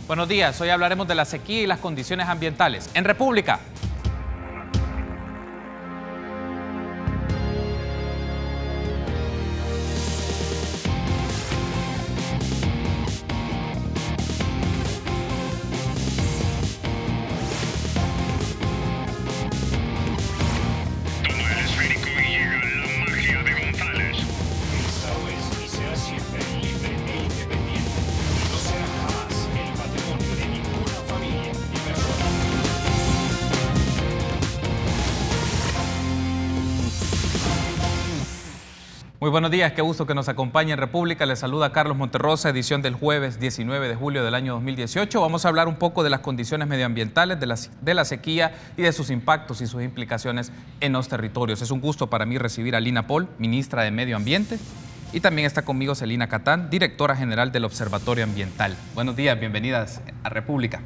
Buenos días, hoy hablaremos de la sequía y las condiciones ambientales en República. Muy buenos días, qué gusto que nos acompañe en República. Les saluda Carlos Monterrosa, edición del jueves 19 de julio del año 2018. Vamos a hablar un poco de las condiciones medioambientales, de la sequía y de sus impactos y sus implicaciones en los territorios. Es un gusto para mí recibir a Lina Pol, ministra de Medio Ambiente, y también está conmigo Celina Catán, directora general del Observatorio Ambiental. Buenos días, bienvenidas a República.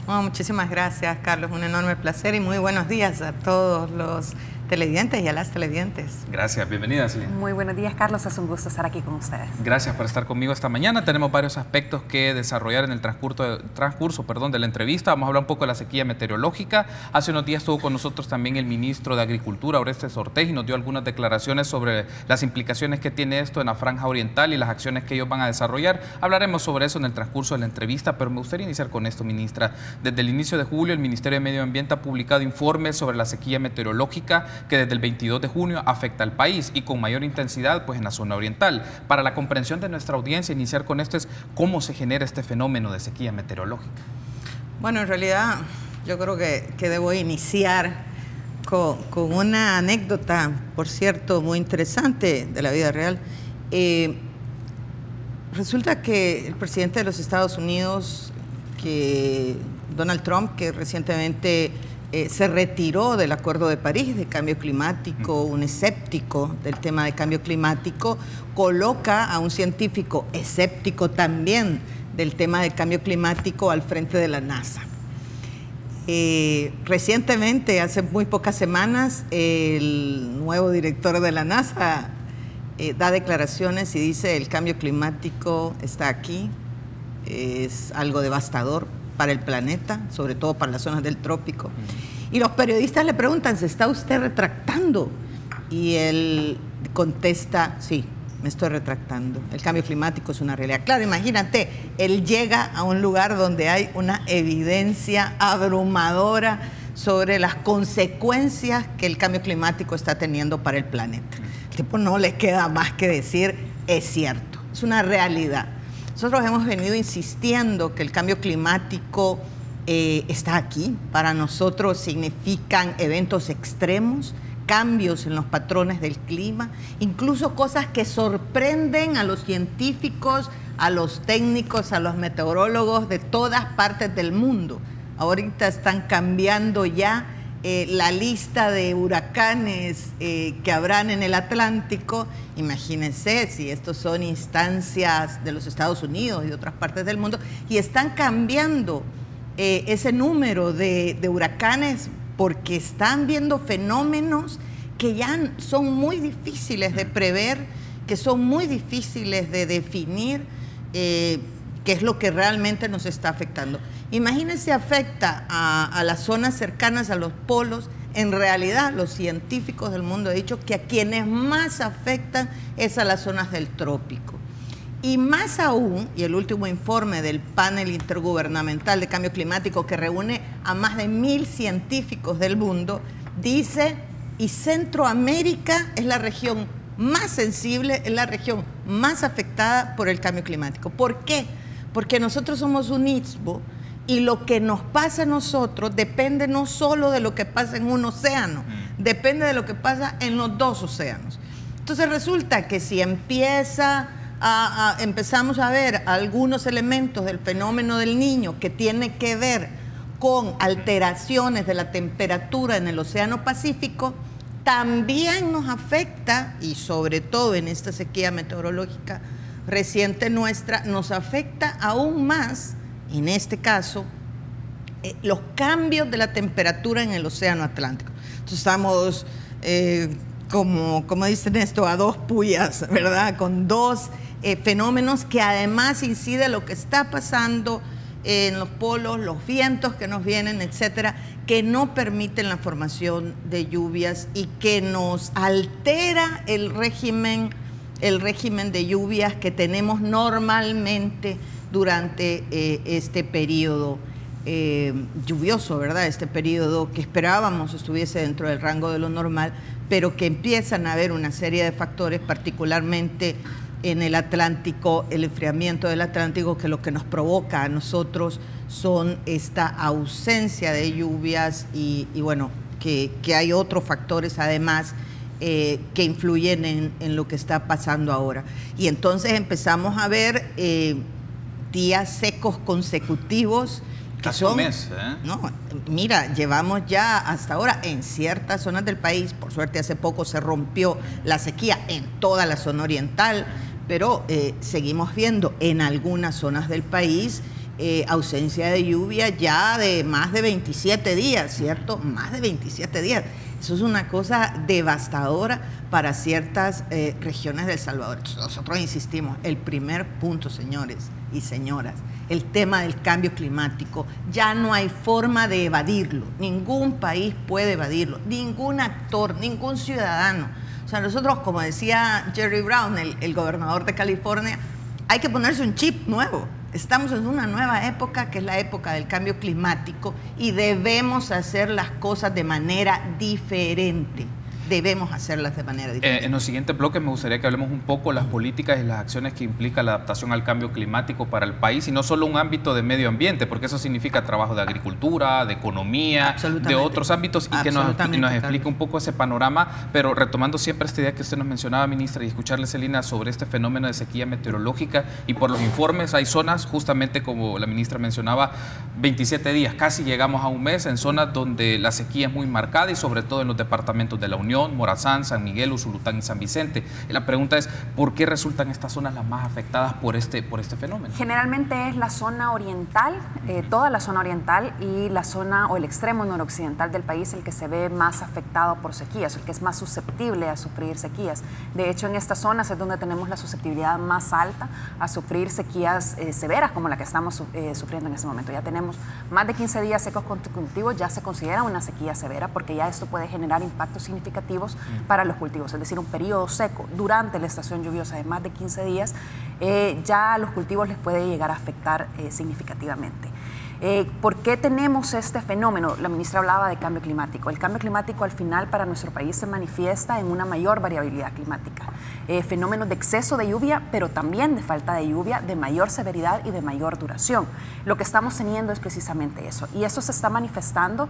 Bueno, muchísimas gracias, Carlos. Un enorme placer y muy buenos días a todos los televidentes y a las televidentes. Gracias, bienvenida, Celina. Muy buenos días, Carlos. Es un gusto estar aquí con ustedes. Gracias por estar conmigo esta mañana. Tenemos varios aspectos que desarrollar en el transcurso de la entrevista. Vamos a hablar un poco de la sequía meteorológica. Hace unos días estuvo con nosotros también el ministro de Agricultura, Orestes Ortega, y nos dio algunas declaraciones sobre las implicaciones que tiene esto en la franja oriental y las acciones que ellos van a desarrollar. Hablaremos sobre eso en el transcurso de la entrevista, pero me gustaría iniciar con esto, ministra. Desde el inicio de julio, el Ministerio de Medio Ambiente ha publicado informes sobre la sequía meteorológica que desde el 22 de junio afecta al país y con mayor intensidad pues en la zona oriental. Para la comprensión de nuestra audiencia, iniciar con esto es cómo se genera este fenómeno de sequía meteorológica. Bueno, en realidad yo creo que debo iniciar con una anécdota, por cierto, muy interesante de la vida real. Resulta que el presidente de los Estados Unidos, Donald Trump, que recientemente se retiró del Acuerdo de París de cambio climático, un escéptico del tema de cambio climático, coloca a un científico escéptico también del tema de cambio climático al frente de la NASA. Recientemente, hace muy pocas semanas, el nuevo director de la NASA da declaraciones y dice: el cambio climático está aquí, es algo devastador para el planeta, sobre todo para las zonas del trópico. Y los periodistas le preguntan: ¿se está usted retractando? Y él contesta: sí, me estoy retractando. El cambio climático es una realidad. Claro, imagínate, él llega a un lugar donde hay una evidencia abrumadora sobre las consecuencias que el cambio climático está teniendo para el planeta. El tipo no le queda más que decir: es cierto, es una realidad. Nosotros hemos venido insistiendo que el cambio climático está aquí. Para nosotros significan eventos extremos, cambios en los patrones del clima, incluso cosas que sorprenden a los científicos, a los técnicos, a los meteorólogos de todas partes del mundo. Ahorita están cambiando ya la lista de huracanes que habrán en el Atlántico. Imagínense si estos son instancias de los Estados Unidos y de otras partes del mundo, y están cambiando ese número de huracanes porque están viendo fenómenos que ya son muy difíciles de prever, que son muy difíciles de definir qué es lo que realmente nos está afectando. Imagínense, afecta a las zonas cercanas a los polos. En realidad, los científicos del mundo han dicho que a quienes más afectan es a las zonas del trópico. Y más aún, y el último informe del panel intergubernamental de cambio climático, que reúne a más de 1000 científicos del mundo, dice: y Centroamérica es la región más sensible, es la región más afectada por el cambio climático. ¿Por qué? Porque nosotros somos un istmo y lo que nos pasa a nosotros depende no solo de lo que pasa en un océano, depende de lo que pasa en los dos océanos. Entonces resulta que si empezamos a ver algunos elementos del fenómeno del Niño que tiene que ver con alteraciones de la temperatura en el Océano Pacífico, también nos afecta, y sobre todo en esta sequía meteorológica reciente nuestra, nos afecta aún más, en este caso, los cambios de la temperatura en el Océano Atlántico. Entonces estamos, como dicen esto, a dos puyas, ¿verdad? Con dos fenómenos que además incide lo que está pasando en los polos, los vientos que nos vienen, etcétera, que no permiten la formación de lluvias y que nos altera el régimen de lluvias que tenemos normalmente durante este periodo lluvioso, ¿verdad? Este periodo que esperábamos estuviese dentro del rango de lo normal, pero que empiezan a haber una serie de factores, particularmente en el Atlántico, el enfriamiento del Atlántico, que lo que nos provoca a nosotros son esta ausencia de lluvias y bueno, que hay otros factores además que influyen en lo que está pasando ahora. Y entonces empezamos a ver días secos consecutivos. Casi un mes, ¿eh? No, mira, llevamos ya hasta ahora en ciertas zonas del país, por suerte hace poco se rompió la sequía en toda la zona oriental, pero seguimos viendo en algunas zonas del país ausencia de lluvia ya de más de 27 días, ¿cierto? Más de 27 días. Eso es una cosa devastadora para ciertas regiones de El Salvador. Nosotros insistimos, el primer punto, señores y señoras, el tema del cambio climático, ya no hay forma de evadirlo. Ningún país puede evadirlo, ningún actor, ningún ciudadano. O sea, nosotros, como decía Jerry Brown, el gobernador de California, hay que ponerse un chip nuevo. Estamos en una nueva época, que es la época del cambio climático, y debemos hacer las cosas de manera diferente. Debemos hacerlas de manera diferente. En los siguientes bloques me gustaría que hablemos un poco de las políticas y las acciones que implica la adaptación al cambio climático para el país, y no solo un ámbito de medio ambiente, porque eso significa trabajo de agricultura, de economía, de otros ámbitos, y que nos explique un poco ese panorama, pero retomando siempre esta idea que usted nos mencionaba, ministra, y escucharle, Celina, sobre este fenómeno de sequía meteorológica, y por los informes hay zonas, justamente como la ministra mencionaba, 27 días, casi llegamos a un mes, en zonas donde la sequía es muy marcada, y sobre todo en los departamentos de La Unión, Morazán, San Miguel, Usulután y San Vicente. Y la pregunta es, ¿por qué resultan estas zonas las más afectadas por este fenómeno? Generalmente es la zona oriental, toda la zona oriental, y la zona o el extremo noroccidental del país el que se ve más afectado por sequías, el que es más susceptible a sufrir sequías. De hecho, en estas zonas es donde tenemos la susceptibilidad más alta a sufrir sequías severas como la que estamos sufriendo en este momento. Ya tenemos más de 15 días secos consecutivos, ya se considera una sequía severa, porque ya esto puede generar impactos significativos para los cultivos, es decir, un periodo seco durante la estación lluviosa de más de 15 días, ya a los cultivos les puede llegar a afectar significativamente. ¿Por qué tenemos este fenómeno? La ministra hablaba de cambio climático. El cambio climático al final para nuestro país se manifiesta en una mayor variabilidad climática. Fenómenos de exceso de lluvia, pero también de falta de lluvia, de mayor severidad y de mayor duración. Lo que estamos teniendo es precisamente eso. Y eso se está manifestando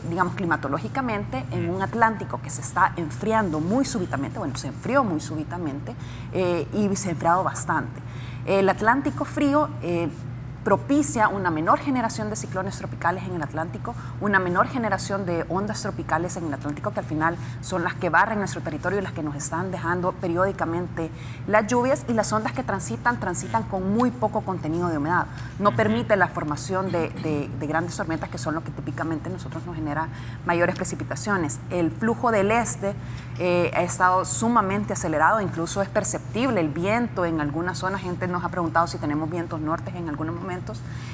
digamos, climatológicamente en un Atlántico que se está enfriando muy súbitamente. Bueno, se enfrió muy súbitamente y se ha enfriado bastante. El Atlántico frío propicia una menor generación de ciclones tropicales en el Atlántico, una menor generación de ondas tropicales en el Atlántico, que al final son las que barren nuestro territorio y las que nos están dejando periódicamente las lluvias, y las ondas que transitan con muy poco contenido de humedad. No permite la formación de grandes tormentas, que son lo que típicamente nosotros nos genera mayores precipitaciones. El flujo del este ha estado sumamente acelerado, incluso es perceptible el viento en algunas zonas. Gente nos ha preguntado si tenemos vientos nortes en algunos momentos,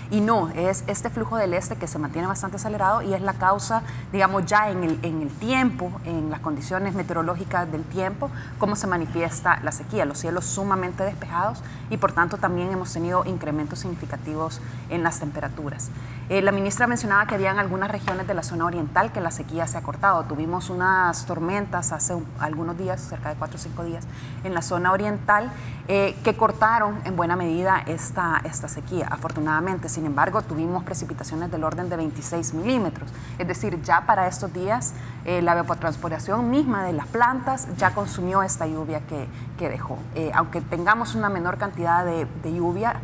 y no, es este flujo del este que se mantiene bastante acelerado, y es la causa, digamos, ya en el tiempo, en las condiciones meteorológicas del tiempo, cómo se manifiesta la sequía, los cielos sumamente despejados, y por tanto también hemos tenido incrementos significativos en las temperaturas. La ministra mencionaba que habían algunas regiones de la zona oriental que la sequía se ha cortado. Tuvimos unas tormentas hace algunos días, cerca de 4 o 5 días, en la zona oriental que cortaron en buena medida esta sequía, afortunadamente. Sin embargo, tuvimos precipitaciones del orden de 26 milímetros. Es decir, ya para estos días la evapotranspiración misma de las plantas ya consumió esta lluvia que dejó. Aunque tengamos una menor cantidad de lluvia,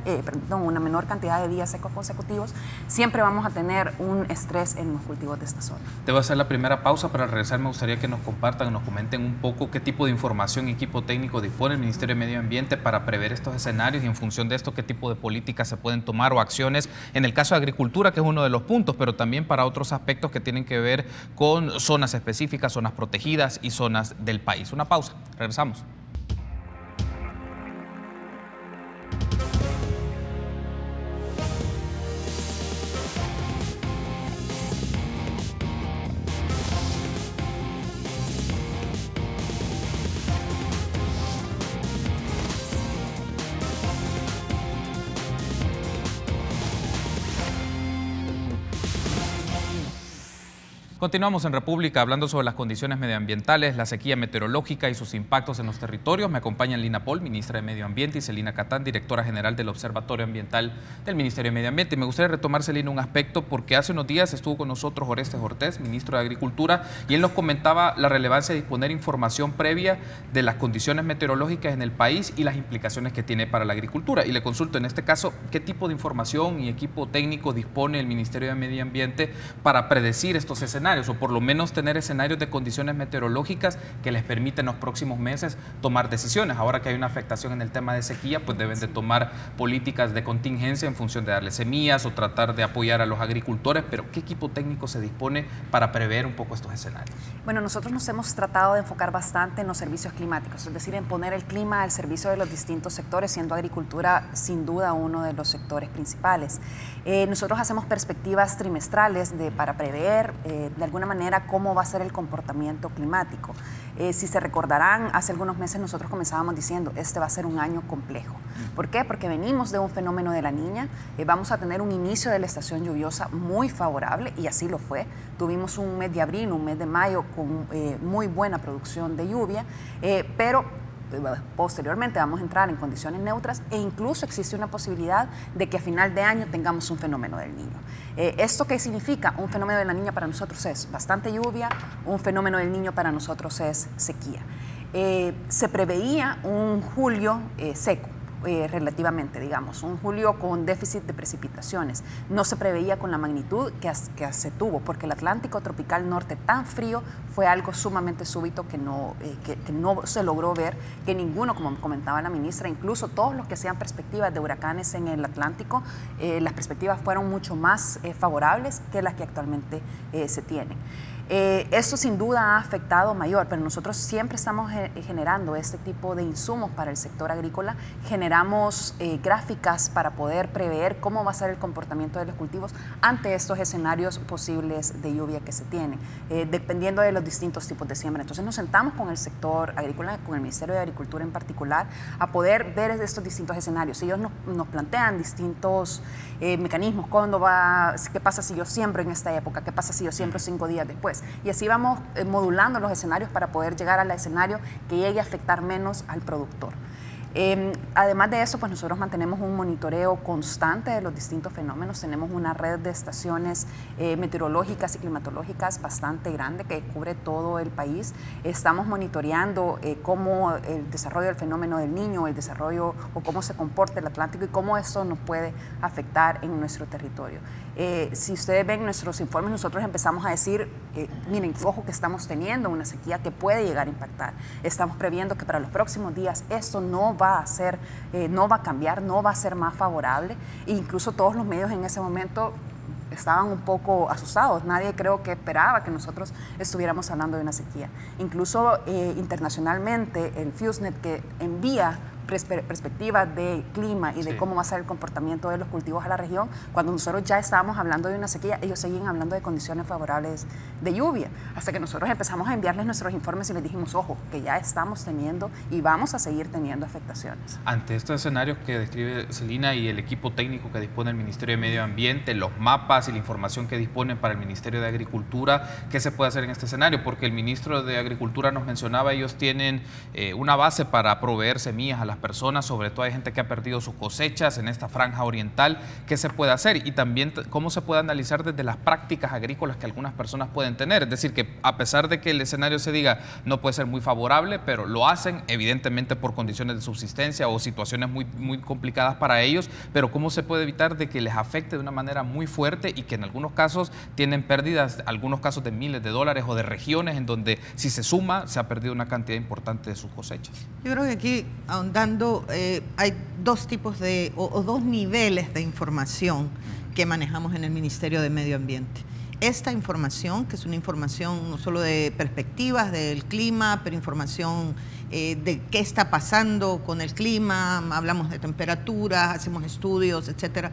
una menor cantidad de días secos consecutivos, siempre vamos a tener un estrés en los cultivos de esta zona. Te voy a hacer la primera pausa. Para regresar me gustaría que nos compartan, nos comenten un poco qué tipo de información y equipo técnico dispone el Ministerio de Medio Ambiente para prever estos escenarios, y en función de esto qué tipo de políticas se pueden tomar o acciones en el caso de agricultura, que es uno de los puntos, pero también para otros aspectos que tienen que ver con zonas específicas, zonas protegidas y zonas del país. Una pausa, regresamos. Continuamos en República hablando sobre las condiciones medioambientales, la sequía meteorológica y sus impactos en los territorios. Me acompañan Lina Pol, ministra de Medio Ambiente, y Celina Catán, directora general del Observatorio Ambiental del Ministerio de Medio Ambiente. Y me gustaría retomar, Celina, un aspecto, porque hace unos días estuvo con nosotros Orestes Ortiz, ministro de Agricultura, y él nos comentaba la relevancia de disponer información previa de las condiciones meteorológicas en el país y las implicaciones que tiene para la agricultura. Y le consulto, en este caso, ¿qué tipo de información y equipo técnico dispone el Ministerio de Medio Ambiente para predecir estos escenarios, o por lo menos tener escenarios de condiciones meteorológicas que les permiten en los próximos meses tomar decisiones? Ahora que hay una afectación en el tema de sequía, pues deben de tomar políticas de contingencia en función de darle semillas o tratar de apoyar a los agricultores, pero ¿qué equipo técnico se dispone para prever un poco estos escenarios? Bueno, nosotros nos hemos tratado de enfocar bastante en los servicios climáticos, es decir, en poner el clima al servicio de los distintos sectores, siendo agricultura sin duda uno de los sectores principales. Nosotros hacemos perspectivas trimestrales para prever de alguna manera cómo va a ser el comportamiento climático. Si se recordarán, hace algunos meses nosotros comenzábamos diciendo, este va a ser un año complejo. ¿Por qué? Porque venimos de un fenómeno de la Niña, vamos a tener un inicio de la estación lluviosa muy favorable, y así lo fue. Tuvimos un mes de abril, un mes de mayo con muy buena producción de lluvia, pero posteriormente vamos a entrar en condiciones neutras, e incluso existe una posibilidad de que a final de año tengamos un fenómeno del Niño. ¿Esto qué significa? Un fenómeno de la Niña para nosotros es bastante lluvia, un fenómeno del Niño para nosotros es sequía. Se preveía un julio seco, relativamente, digamos, un julio con déficit de precipitaciones. No se preveía con la magnitud que se tuvo, porque el Atlántico tropical norte tan frío fue algo sumamente súbito que no se logró ver, que ninguno, como comentaba la ministra, incluso todos los que hacían perspectivas de huracanes en el Atlántico, las perspectivas fueron mucho más favorables que las que actualmente se tienen. Esto sin duda ha afectado mayor, pero nosotros siempre estamos generando este tipo de insumos para el sector agrícola. Generamos gráficas para poder prever cómo va a ser el comportamiento de los cultivos ante estos escenarios posibles de lluvia que se tienen, dependiendo de los distintos tipos de siembra. Entonces nos sentamos con el sector agrícola, con el Ministerio de Agricultura en particular, a poder ver estos distintos escenarios. Ellos nos plantean distintos mecanismos. ¿Qué pasa si yo siembro en esta época? ¿Qué pasa si yo siembro 5 días después? Y así vamos modulando los escenarios para poder llegar al escenario que llegue a afectar menos al productor. Además de eso, pues nosotros mantenemos un monitoreo constante de los distintos fenómenos. Tenemos una red de estaciones meteorológicas y climatológicas bastante grande que cubre todo el país. Estamos monitoreando cómo el desarrollo del fenómeno del Niño, el desarrollo o cómo se comporta el Atlántico y cómo esto nos puede afectar en nuestro territorio. Si ustedes ven nuestros informes, nosotros empezamos a decir, miren, ojo que estamos teniendo una sequía que puede llegar a impactar. Estamos previendo que para los próximos días esto no va a cambiar, no va a ser más favorable. E incluso todos los medios en ese momento estaban un poco asustados. Nadie creo que esperaba que nosotros estuviéramos hablando de una sequía. Incluso internacionalmente el FUSNET, que envía perspectivas de clima y de cómo va a ser el comportamiento de los cultivos a la región, cuando nosotros ya estábamos hablando de una sequía, ellos seguían hablando de condiciones favorables de lluvia, hasta que nosotros empezamos a enviarles nuestros informes y les dijimos, ojo, que ya estamos teniendo y vamos a seguir teniendo afectaciones. Ante estos escenarios que describe Celina y el equipo técnico que dispone el Ministerio de Medio Ambiente, los mapas y la información que disponen para el Ministerio de Agricultura, ¿qué se puede hacer en este escenario? Porque el ministro de Agricultura nos mencionaba, ellos tienen una base para proveer semillas a las personas, sobre todo hay gente que ha perdido sus cosechas en esta franja oriental. ¿Qué se puede hacer? Y también cómo se puede analizar desde las prácticas agrícolas que algunas personas pueden tener. Es decir, que a pesar de que el escenario se diga no puede ser muy favorable, pero lo hacen evidentemente por condiciones de subsistencia o situaciones muy complicadas para ellos, pero cómo se puede evitar de que les afecte de una manera muy fuerte y que en algunos casos tienen pérdidas, algunos casos de miles de dólares o de regiones en donde si se suma se ha perdido una cantidad importante de sus cosechas. Yo creo que aquí, ahondando, hay dos tipos o dos niveles de información que manejamos en el Ministerio de Medio Ambiente. Esta información, que es una información no solo de perspectivas del clima, pero información de qué está pasando con el clima, hablamos de temperaturas, hacemos estudios, etcétera.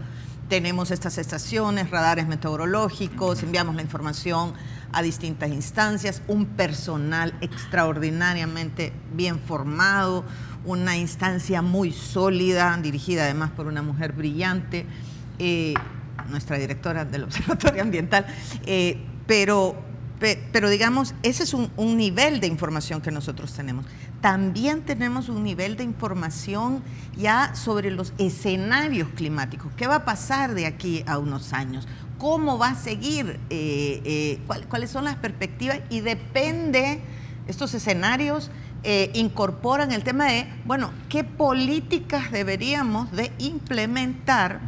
Tenemos estas estaciones, radares meteorológicos, enviamos la información a distintas instancias, un personal extraordinariamente bien formado, una instancia muy sólida, dirigida además por una mujer brillante, nuestra directora del Observatorio Ambiental, pero pero digamos, ese es un nivel de información que nosotros tenemos. También tenemos un nivel de información ya sobre los escenarios climáticos. ¿Qué va a pasar de aquí a unos años? ¿Cómo va a seguir? ¿Cuáles son las perspectivas? Y depende, estos escenarios incorporan el tema de, bueno, ¿qué políticas deberíamos de implementar?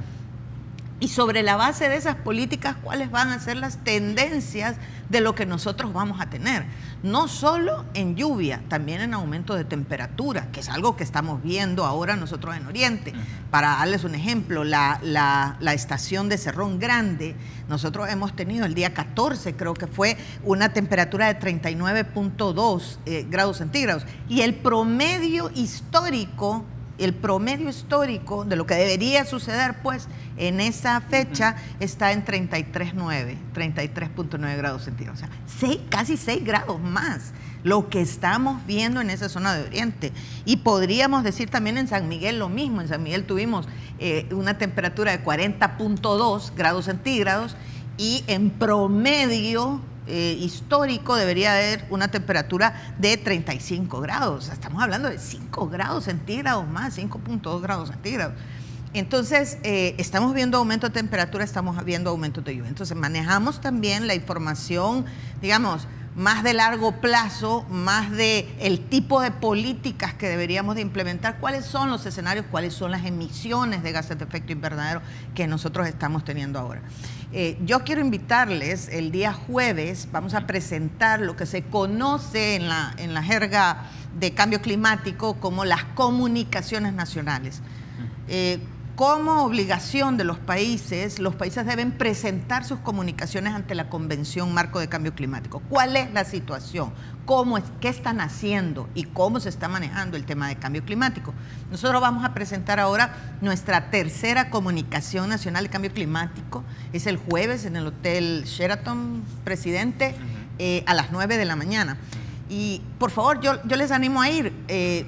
Y sobre la base de esas políticas, ¿cuáles van a ser las tendencias de lo que nosotros vamos a tener? No solo en lluvia, también en aumento de temperatura, que es algo que estamos viendo ahora nosotros en Oriente. Para darles un ejemplo, la estación de Cerrón Grande, nosotros hemos tenido el día 14, creo que fue, una temperatura de 39.2 grados centígrados. Y el promedio histórico de lo que debería suceder, pues, en esa fecha está en 33.9 grados centígrados. O sea, casi 6 grados más lo que estamos viendo en esa zona de Oriente. Y podríamos decir también en San Miguel lo mismo. En San Miguel tuvimos una temperatura de 40.2 grados centígrados y en promedio histórico debería haber una temperatura de 35 grados. O sea, estamos hablando de 5 grados centígrados más, 5.2 grados centígrados. Entonces, estamos viendo aumento de temperatura, estamos viendo aumento de lluvia. Entonces, manejamos también la información, digamos, más de largo plazo, más de el tipo de políticas que deberíamos de implementar, cuáles son los escenarios, cuáles son las emisiones de gases de efecto invernadero que nosotros estamos teniendo ahora. Yo quiero invitarles, el día jueves vamos a presentar lo que se conoce en la jerga de cambio climático como las comunicaciones nacionales. Como obligación de los países deben presentar sus comunicaciones ante la Convención Marco de Cambio Climático. ¿Cuál es la situación? ¿Qué están haciendo? ¿Y cómo se está manejando el tema de cambio climático? Nosotros vamos a presentar ahora nuestra tercera comunicación nacional de cambio climático. Es el jueves en el Hotel Sheraton, Presidente, a las 9 de la mañana. Y por favor, yo les animo a ir,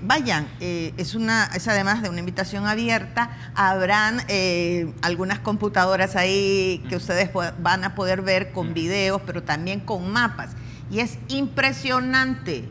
vayan, es además de una invitación abierta, habrán algunas computadoras ahí que ustedes van a poder ver con videos, pero también con mapas. Y es impresionante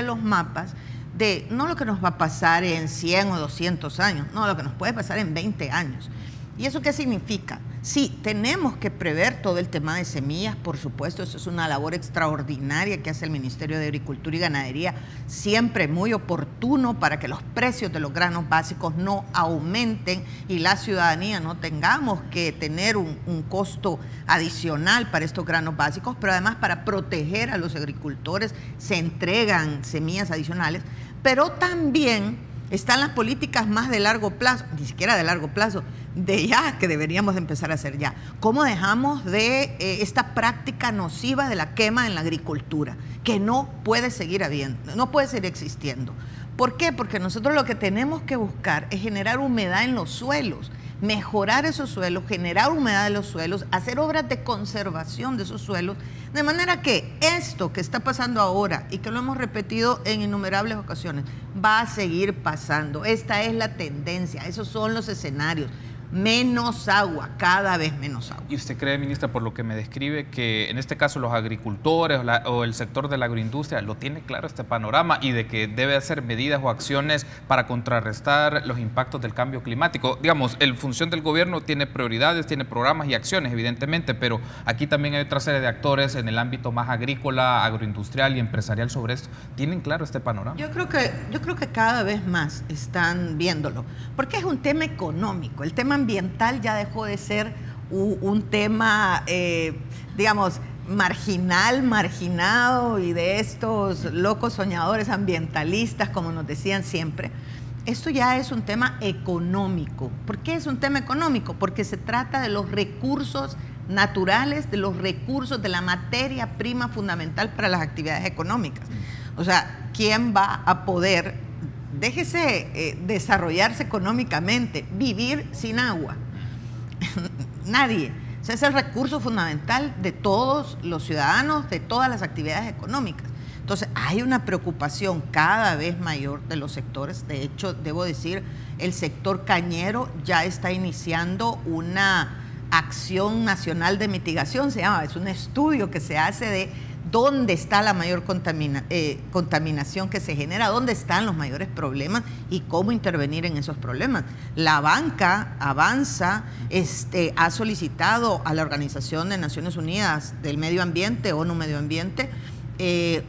los mapas de no lo que nos va a pasar en 100 o 200 años, no, lo que nos puede pasar en 20 años. ¿Y eso qué significa? Sí, tenemos que prever todo el tema de semillas, por supuesto, eso es una labor extraordinaria que hace el Ministerio de Agricultura y Ganadería, siempre muy oportuno para que los precios de los granos básicos no aumenten y la ciudadanía no tengamos que tener un costo adicional para estos granos básicos, pero además para proteger a los agricultores se entregan semillas adicionales, pero también están las políticas más de largo plazo, ni siquiera de largo plazo, de ya, que deberíamos de empezar a hacer ya. ¿Cómo dejamos de esta práctica nociva de la quema en la agricultura? Que no puede seguir habiendo, no puede seguir existiendo. ¿Por qué? Porque nosotros lo que tenemos que buscar es generar humedad en los suelos, mejorar esos suelos, generar humedad en los suelos, hacer obras de conservación de esos suelos, de manera que esto que está pasando ahora y que lo hemos repetido en innumerables ocasiones, va a seguir pasando. Esta es la tendencia, esos son los escenarios. Menos agua, cada vez menos agua. ¿Y usted cree, ministra, por lo que me describe, que en este caso los agricultores o el sector de la agroindustria lo tiene claro este panorama y de que debe hacer medidas o acciones para contrarrestar los impactos del cambio climático? Digamos, en función del gobierno tiene prioridades, tiene programas y acciones, evidentemente, pero aquí también hay otra serie de actores en el ámbito más agrícola, agroindustrial y empresarial sobre esto. ¿Tienen claro este panorama? Yo creo que cada vez más están viéndolo, porque es un tema económico. El tema ambiental ya dejó de ser un tema, digamos, marginado y de estos locos soñadores ambientalistas, como nos decían siempre. Esto ya es un tema económico. ¿Por qué es un tema económico? Porque se trata de los recursos naturales, de los recursos de la materia prima fundamental para las actividades económicas. O sea, ¿quién va a poder, déjese desarrollarse económicamente, vivir sin agua? Nadie. O sea, es el recurso fundamental de todos los ciudadanos, de todas las actividades económicas. Entonces, hay una preocupación cada vez mayor de los sectores. De hecho, debo decir, el sector cañero ya está iniciando una Acción Nacional de Mitigación, se llama, es un estudio que se hace de dónde está la mayor contaminación que se genera, dónde están los mayores problemas y cómo intervenir en esos problemas. La banca Avanza ha solicitado a la Organización de Naciones Unidas del Medio Ambiente, ONU Medio Ambiente,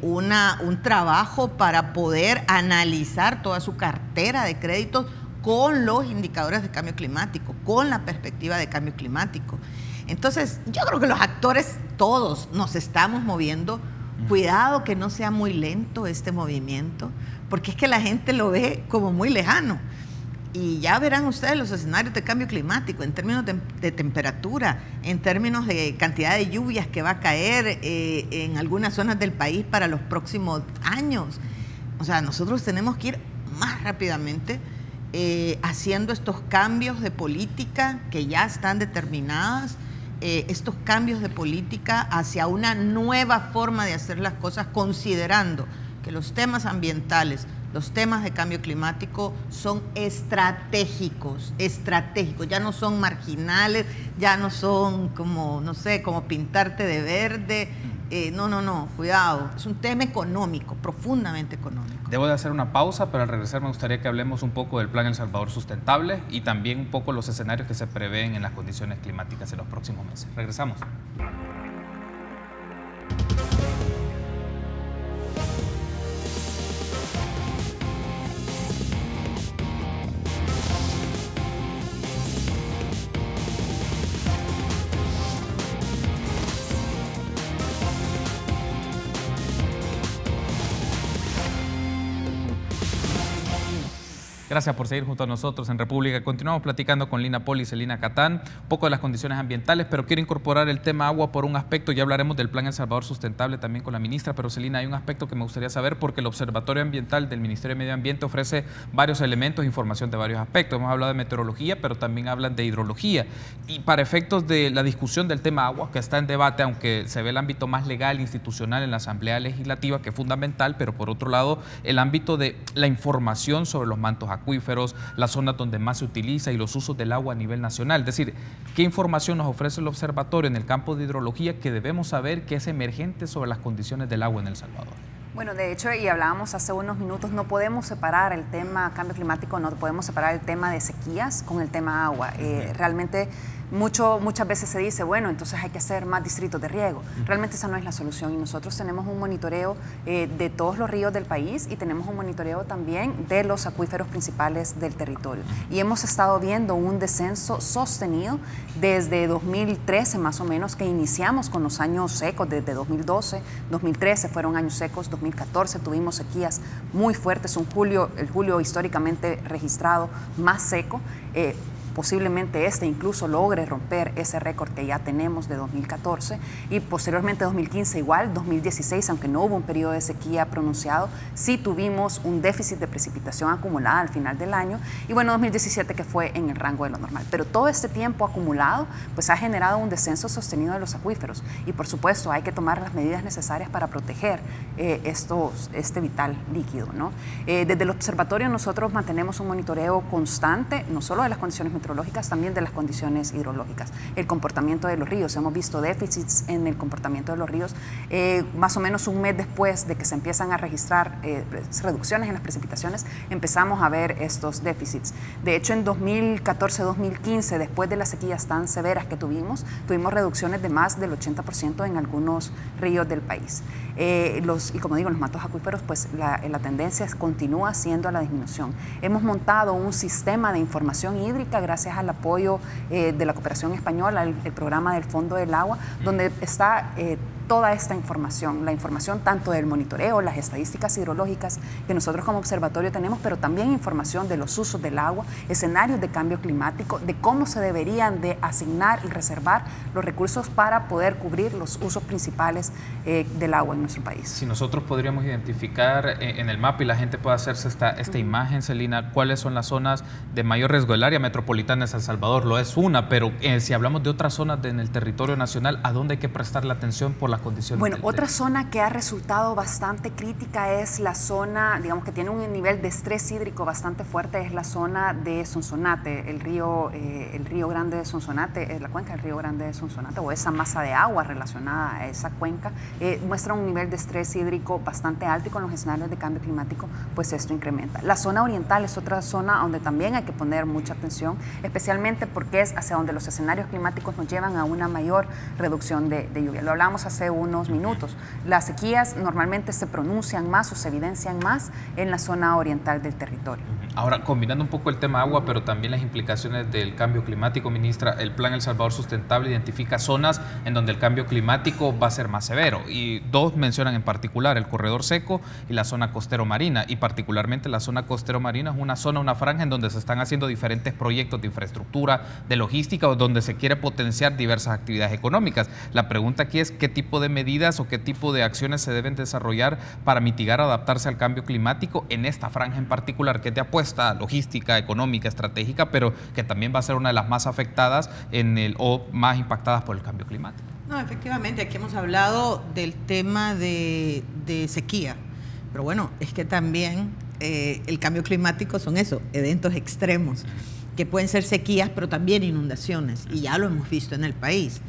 un trabajo para poder analizar toda su cartera de créditos con los indicadores de cambio climático, con la perspectiva de cambio climático. Entonces, yo creo que los actores todos nos estamos moviendo. Cuidado que no sea muy lento este movimiento, porque es que la gente lo ve como muy lejano. Y ya verán ustedes los escenarios de cambio climático en términos de temperatura, en términos de cantidad de lluvias que va a caer en algunas zonas del país para los próximos años. O sea, nosotros tenemos que ir más rápidamente haciendo estos cambios de política que ya están determinadas, estos cambios de política hacia una nueva forma de hacer las cosas, considerando que los temas ambientales, los temas de cambio climático son estratégicos, ya no son marginales, ya no son como, no sé, como pintarte de verde. No, cuidado, es un tema económico, profundamente económico. Debo de hacer una pausa, pero al regresar me gustaría que hablemos un poco del Plan El Salvador Sustentable y también un poco los escenarios que se prevén en las condiciones climáticas en los próximos meses. Regresamos. Gracias por seguir junto a nosotros en República. Continuamos platicando con Lina Poli y Celina Catán, un poco de las condiciones ambientales, pero quiero incorporar el tema agua por un aspecto. Ya hablaremos del Plan El Salvador Sustentable también con la ministra, pero Celina, hay un aspecto que me gustaría saber porque el Observatorio Ambiental del Ministerio de Medio Ambiente ofrece varios elementos, información de varios aspectos. Hemos hablado de meteorología, pero también hablan de hidrología. Y para efectos de la discusión del tema agua, que está en debate, aunque se ve el ámbito más legal, institucional en la Asamblea Legislativa, que es fundamental, pero por otro lado, el ámbito de la información sobre los mantos acuíferos, las zonas donde más se utiliza y los usos del agua a nivel nacional. Es decir, ¿qué información nos ofrece el observatorio en el campo de hidrología que debemos saber que es emergente sobre las condiciones del agua en El Salvador? Bueno, de hecho, y hablábamos hace unos minutos, no podemos separar el tema cambio climático, no podemos separar el tema de sequías con el tema agua. Realmente muchas veces se dice, bueno, entonces hay que hacer más distritos de riego. Realmente esa no es la solución y nosotros tenemos un monitoreo de todos los ríos del país y tenemos un monitoreo también de los acuíferos principales del territorio. Y hemos estado viendo un descenso sostenido desde 2013 más o menos, que iniciamos con los años secos, desde 2012, 2013 fueron años secos, 2014 tuvimos sequías muy fuertes, el julio históricamente registrado más seco. Posiblemente incluso logre romper ese récord que ya tenemos de 2014 y posteriormente 2015 igual, 2016, aunque no hubo un periodo de sequía pronunciado, sí tuvimos un déficit de precipitación acumulada al final del año y bueno, 2017 que fue en el rango de lo normal. Pero todo este tiempo acumulado pues ha generado un descenso sostenido de los acuíferos y por supuesto hay que tomar las medidas necesarias para proteger este vital líquido, ¿no? Desde el observatorio nosotros mantenemos un monitoreo constante, no solo de las condiciones meteorológicas, también de las condiciones hidrológicas, el comportamiento de los ríos. Hemos visto déficits en el comportamiento de los ríos más o menos un mes después de que se empiezan a registrar reducciones en las precipitaciones, empezamos a ver estos déficits. De hecho, en 2014-2015, después de las sequías tan severas que tuvimos reducciones de más del 80% en algunos ríos del país. Y como digo, los mantos acuíferos, pues la tendencia continúa siendo a la disminución. Hemos montado un sistema de información hídrica gracias al apoyo de la cooperación española, el programa del Fondo del Agua, donde está toda esta información, la información tanto del monitoreo, las estadísticas hidrológicas que nosotros como observatorio tenemos, pero también información de los usos del agua, escenarios de cambio climático, de cómo se deberían de asignar y reservar los recursos para poder cubrir los usos principales del agua en nuestro país. Si nosotros podríamos identificar en el mapa y la gente puede hacerse esta imagen, Celina, ¿cuáles son las zonas de mayor riesgo? El área metropolitana de San Salvador lo es una, pero si hablamos de otras zonas en el territorio nacional, ¿a dónde hay que prestar la atención por la las condiciones. Bueno, otra zona que ha resultado bastante crítica es la zona, digamos que tiene un nivel de estrés hídrico bastante fuerte, es la zona de Sonsonate, el río Grande de Sonsonate, la cuenca del río Grande de Sonsonate, o esa masa de agua relacionada a esa cuenca, muestra un nivel de estrés hídrico bastante alto, y con los escenarios de cambio climático, pues esto incrementa. La zona oriental es otra zona donde también hay que poner mucha atención, especialmente porque es hacia donde los escenarios climáticos nos llevan a una mayor reducción de lluvia. Lo hablamos hace unos minutos. Las sequías normalmente se pronuncian más o se evidencian más en la zona oriental del territorio. Ahora, combinando un poco el tema agua, pero también las implicaciones del cambio climático, ministra, el Plan El Salvador Sustentable identifica zonas en donde el cambio climático va a ser más severo, y dos mencionan en particular el corredor seco y la zona costero-marina, y particularmente la zona costero-marina es una zona, una franja en donde se están haciendo diferentes proyectos de infraestructura, de logística, o donde se quiere potenciar diversas actividades económicas. La pregunta aquí es qué tipo de medidas o qué tipo de acciones se deben desarrollar para mitigar, adaptarse al cambio climático en esta franja en particular, que es de apuesta logística, económica, estratégica, pero que también va a ser una de las más afectadas o más impactadas por el cambio climático. No, efectivamente, aquí hemos hablado del tema de sequía, pero bueno, es que también el cambio climático son eso, eventos extremos, que pueden ser sequías, pero también inundaciones, y ya lo hemos visto en el país.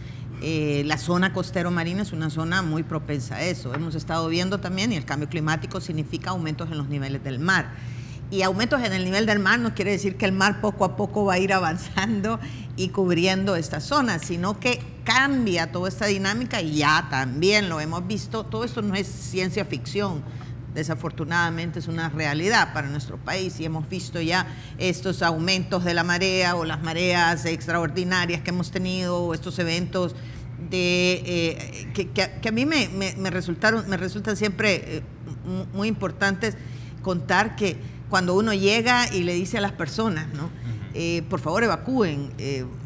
La zona costero-marina es una zona muy propensa a eso. Hemos estado viendo también, y el cambio climático significa aumentos en los niveles del mar. Y aumentos en el nivel del mar no quiere decir que el mar poco a poco va a ir avanzando y cubriendo esta zona, sino que cambia toda esta dinámica, y ya también lo hemos visto. Todo esto no es ciencia ficción, desafortunadamente es una realidad para nuestro país, y hemos visto ya estos aumentos de la marea o las mareas extraordinarias que hemos tenido, o estos eventos que a mí me resultan siempre muy importantes contar, que cuando uno llega y le dice a las personas, ¿no? Por favor evacúen,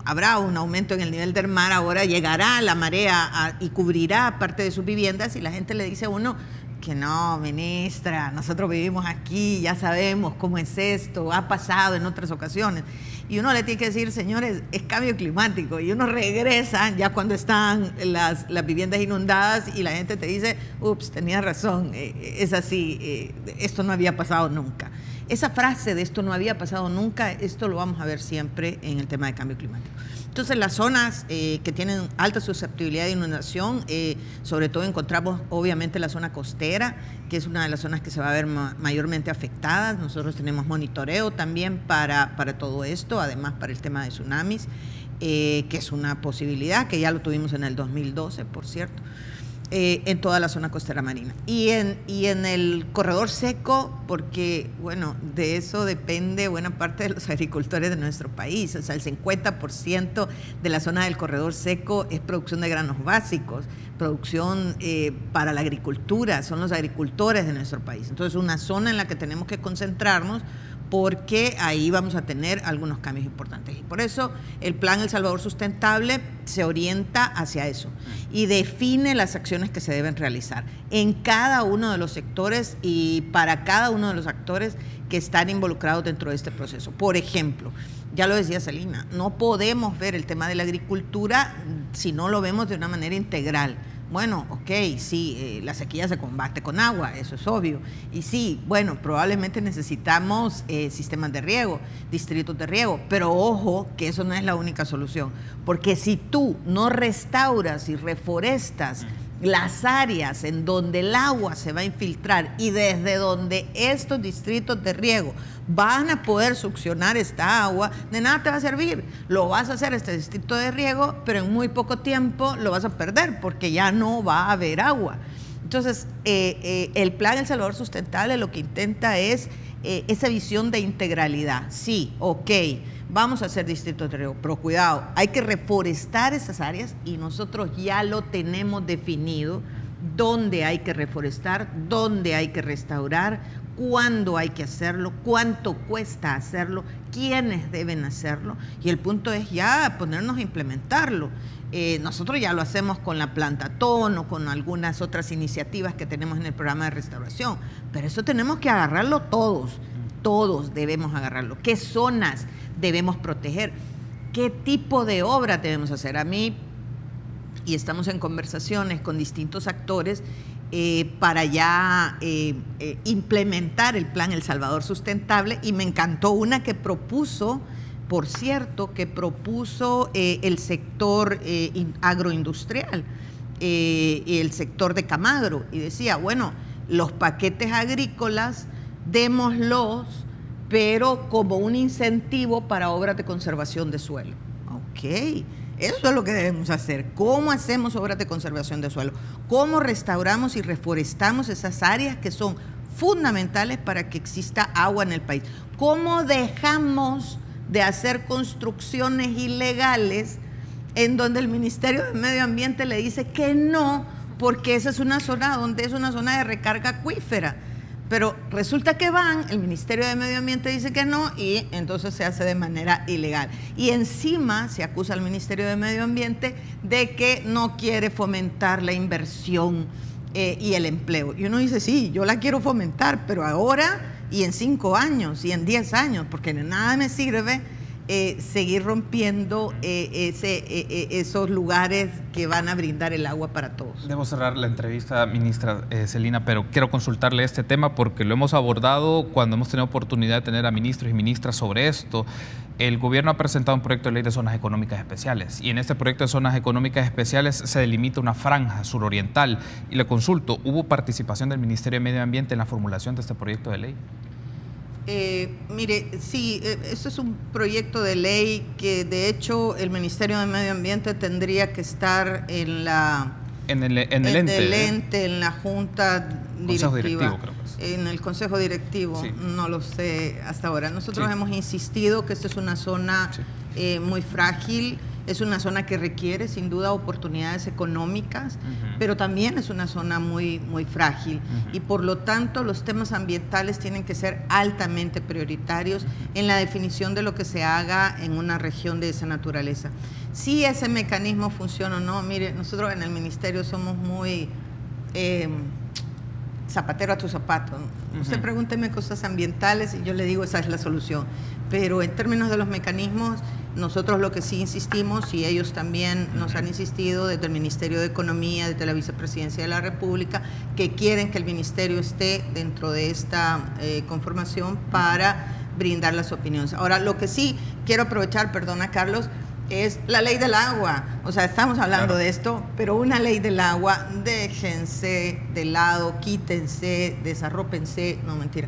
habrá un aumento en el nivel del mar, ahora llegará la marea y cubrirá parte de sus viviendas, y la gente le dice a uno que no, ministra, nosotros vivimos aquí, ya sabemos cómo es esto, ha pasado en otras ocasiones. Y uno le tiene que decir, señores, es cambio climático, y uno regresa ya cuando están las viviendas inundadas, y la gente te dice, ups, tenía razón, es así, esto no había pasado nunca. Esa frase de esto no había pasado nunca, esto lo vamos a ver siempre en el tema de cambio climático. Entonces, las zonas que tienen alta susceptibilidad de inundación, sobre todo encontramos obviamente la zona costera, que es una de las zonas que se va a ver mayormente afectadas. Nosotros tenemos monitoreo también para todo esto, además para el tema de tsunamis, que es una posibilidad, que ya lo tuvimos en el 2012, por cierto. En toda la zona costera marina. Y en el corredor seco, porque, bueno, de eso depende buena parte de los agricultores de nuestro país. O sea, el 50% de la zona del corredor seco es producción de granos básicos, producción para la agricultura, son los agricultores de nuestro país. Entonces, una zona en la que tenemos que concentrarnos, porque ahí vamos a tener algunos cambios importantes. Y por eso el Plan El Salvador Sustentable se orienta hacia eso y define las acciones que se deben realizar en cada uno de los sectores y para cada uno de los actores que están involucrados dentro de este proceso. Por ejemplo, ya lo decía Celina, no podemos ver el tema de la agricultura si no lo vemos de una manera integral. Bueno, ok, sí, la sequía se combate con agua, eso es obvio. Y sí, bueno, probablemente necesitamos sistemas de riego, distritos de riego, pero ojo que eso no es la única solución. Porque si tú no restauras y reforestas las áreas en donde el agua se va a infiltrar y desde donde estos distritos de riego van a poder succionar esta agua, de nada te va a servir. Lo vas a hacer este distrito de riego, pero en muy poco tiempo lo vas a perder porque ya no va a haber agua. Entonces, el Plan El Salvador Sustentable lo que intenta es esa visión de integralidad. Sí, ok, vamos a hacer distritos de riego, pero cuidado, hay que reforestar esas áreas y nosotros ya lo tenemos definido, dónde hay que reforestar, dónde hay que restaurar, cuándo hay que hacerlo, cuánto cuesta hacerlo, quiénes deben hacerlo, y el punto es ya ponernos a implementarlo. Nosotros ya lo hacemos con la planta TON o con algunas otras iniciativas que tenemos en el programa de restauración, pero eso tenemos que agarrarlo todos debemos agarrarlo. ¿Qué zonas debemos proteger? ¿Qué tipo de obra debemos hacer? A mí y estamos en conversaciones con distintos actores para ya implementar el plan El Salvador Sustentable, y me encantó una que propuso, por cierto, el sector agroindustrial y el sector de Camagro, y decía, bueno, los paquetes agrícolas démoslos, pero como un incentivo para obras de conservación de suelo. Ok, eso es lo que debemos hacer. ¿Cómo hacemos obras de conservación de suelo? ¿Cómo restauramos y reforestamos esas áreas que son fundamentales para que exista agua en el país? ¿Cómo dejamos de hacer construcciones ilegales en donde el Ministerio de Medio Ambiente le dice que no, porque esa es una zona donde es una zona de recarga acuífera? Pero resulta que el Ministerio de Medio Ambiente dice que no, y entonces se hace de manera ilegal. Y encima se acusa al Ministerio de Medio Ambiente de que no quiere fomentar la inversión y el empleo. Y uno dice, sí, yo la quiero fomentar, pero ahora y en 5 años y en 10 años, porque de nada me sirve seguir rompiendo esos lugares que van a brindar el agua para todos. Debo cerrar la entrevista, ministra Celina, pero quiero consultarle este tema porque lo hemos abordado cuando hemos tenido oportunidad de tener a ministros y ministras sobre esto. El gobierno ha presentado un proyecto de ley de zonas económicas especiales, y en este proyecto de zonas económicas especiales se delimita una franja suroriental. Y le consulto, ¿hubo participación del Ministerio de Medio Ambiente en la formulación de este proyecto de ley? Mire, sí, esto es un proyecto de ley que de hecho el Ministerio de Medio Ambiente tendría que estar en el ente, en la junta directiva, creo que es. En el consejo directivo, sí. No lo sé hasta ahora. Nosotros hemos insistido que esta es una zona muy frágil. Es una zona que requiere sin duda oportunidades económicas, pero también es una zona muy, muy frágil, y por lo tanto los temas ambientales tienen que ser altamente prioritarios en la definición de lo que se haga en una región de esa naturaleza. Si ese mecanismo funciona o no, mire, nosotros en el ministerio somos muy zapatero a tu zapato. Usted pregúnteme cosas ambientales y yo le digo esa es la solución, pero en términos de los mecanismos, nosotros lo que sí insistimos, y ellos también nos han insistido desde el Ministerio de Economía, desde la Vicepresidencia de la República, que quieren que el Ministerio esté dentro de esta conformación para brindar las opiniones. Ahora, lo que sí quiero aprovechar, perdona Carlos, es la ley del agua. O sea, estamos hablando de esto, pero una ley del agua, déjense de lado, quítense, desarrópense, no mentira,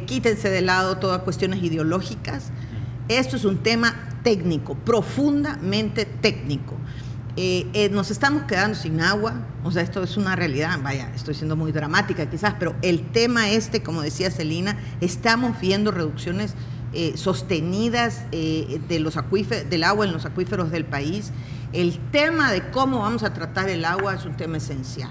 quítense de lado todas cuestiones ideológicas. Esto es un tema técnico, profundamente técnico. Nos estamos quedando sin agua, o sea, esto es una realidad. Vaya, estoy siendo muy dramática quizás, pero el tema como decía Celina, estamos viendo reducciones sostenidas del agua en los acuíferos del país. El tema de cómo vamos a tratar el agua es un tema esencial.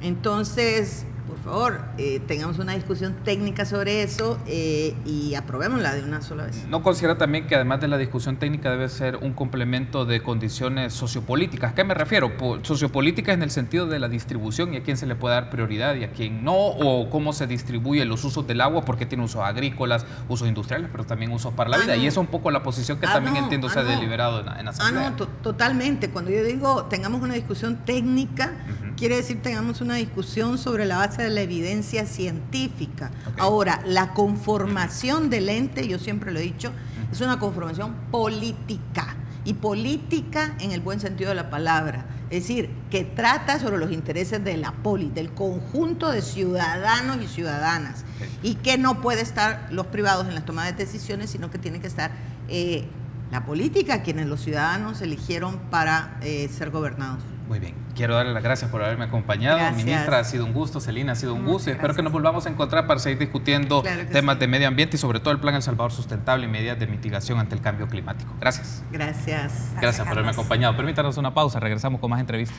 Entonces, por favor, tengamos una discusión técnica sobre eso y aprobémosla de una sola vez. ¿No considera también que además de la discusión técnica debe ser un complemento de condiciones sociopolíticas? ¿A qué me refiero? Sociopolíticas en el sentido de la distribución y a quién se le puede dar prioridad y a quién no, o cómo se distribuyen los usos del agua, porque tiene usos agrícolas, usos industriales, pero también usos para la vida. Y eso es un poco la posición que también entiendo se ha deliberado en asamblea. Totalmente. Cuando yo digo tengamos una discusión técnica, quiere decir tengamos una discusión sobre la base de la evidencia científica. Ahora, la conformación del ente, yo siempre lo he dicho, es una conformación política, y política en el buen sentido de la palabra, es decir, que trata sobre los intereses de la del conjunto de ciudadanos y ciudadanas, y que no puede estar los privados en las tomas de decisiones, sino que tiene que estar la política, quienes los ciudadanos eligieron para ser gobernados. Muy bien, quiero darle las gracias por haberme acompañado. Gracias. Ministra, ha sido un gusto. Celina, ha sido un gusto. Espero que nos volvamos a encontrar para seguir discutiendo temas de medio ambiente y sobre todo el Plan El Salvador Sustentable y medidas de mitigación ante el cambio climático. Gracias. Gracias. Gracias por haberme acompañado. Permítanos una pausa, regresamos con más entrevistas.